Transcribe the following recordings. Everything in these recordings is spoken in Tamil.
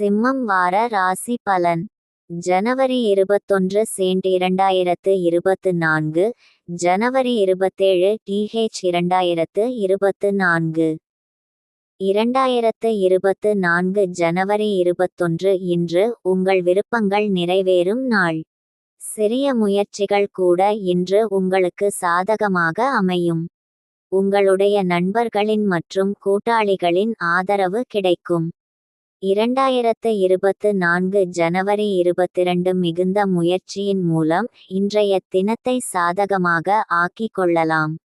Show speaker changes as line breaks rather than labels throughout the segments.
சிம்மம் வார ராசி பலன். ஜனவரி 21 சென்ட் 2024. ஜனவரி 27 TH 2024. 2024 ஜனவரி 21 இன்று உங்கள் விருப்பங்கள் நிறைவேறும் நாள். சிறிய முயற்சிகள் கூட இன்று உங்களுக்கு சாதகமாக அமையும். உங்களுடைய நண்பர்களின் மற்றும் கூட்டாளிகளின் ஆதரவு கிடைக்கும். 2024 ஜனவரி 22 மிகுந்த முயற்சியின் மூலம் இன்றைய தினத்தை சாதகமாக ஆக்கிக் கொள்ளலாம்.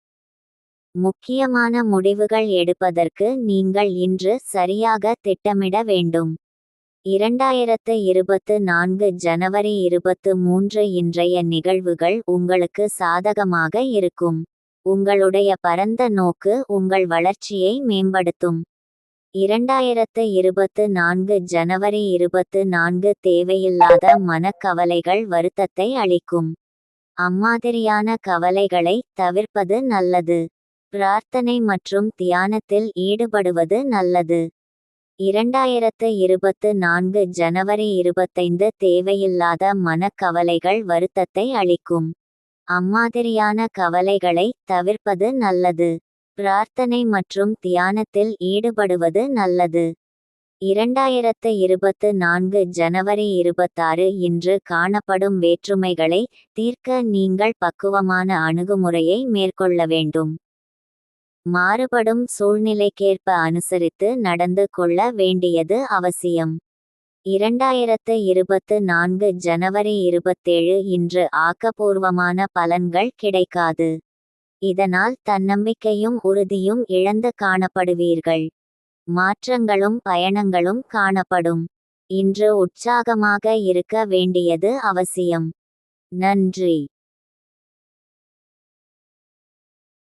முக்கியமான முடிவுகள் எடுப்பதற்கு நீங்கள் இன்று சரியாக திட்டமிட வேண்டும். 2024 ஜனவரி 23 இன்றைய நிகழ்வுகள் உங்களுக்கு சாதகமாக இருக்கும். உங்களுடைய பரந்த நோக்கு உங்கள் வளர்ச்சியை மேம்படுத்தும். 2024 ஜனவரி 24 தேவையில்லாத மனக்கவலைகள் வருத்தத்தை அளிக்கும். அம்மாதிரியான கவலைகளை தவிர்ப்பது நல்லது. பிரார்த்தனை மற்றும் தியானத்தில் ஈடுபடுவது நல்லது. 2024 ஜனவரி 25 தேவையில்லாத மனக்கவலைகள் வருத்தத்தை அளிக்கும். அம்மாதிரியான கவலைகளை தவிர்ப்பது நல்லது. பிரார்த்தனை மற்றும் தியானத்தில் ஈடுபடுவது நல்லது. 2024 ஜனவரி 26 இன்று காணப்படும் வேற்றுமைகளை தீர்க்க நீங்கள் பக்குவமான அணுகுமுறையை மேற்கொள்ள வேண்டும். மாறுபடும் சூழ்நிலைக்கேற்ப அனுசரித்து நடந்து கொள்ள வேண்டியது அவசியம். 2024 ஜனவரி 27 இன்று ஆக்கப்பூர்வமான பலன்கள் கிடைக்காது. இதனால் தன்னம்பிக்கையும் உறுதியும் இழந்து காணப்படுவீர்கள். மாற்றங்களும் பயணங்களும் காணப்படும். இன்று உற்சாகமாக இருக்க வேண்டியது அவசியம். நன்றி.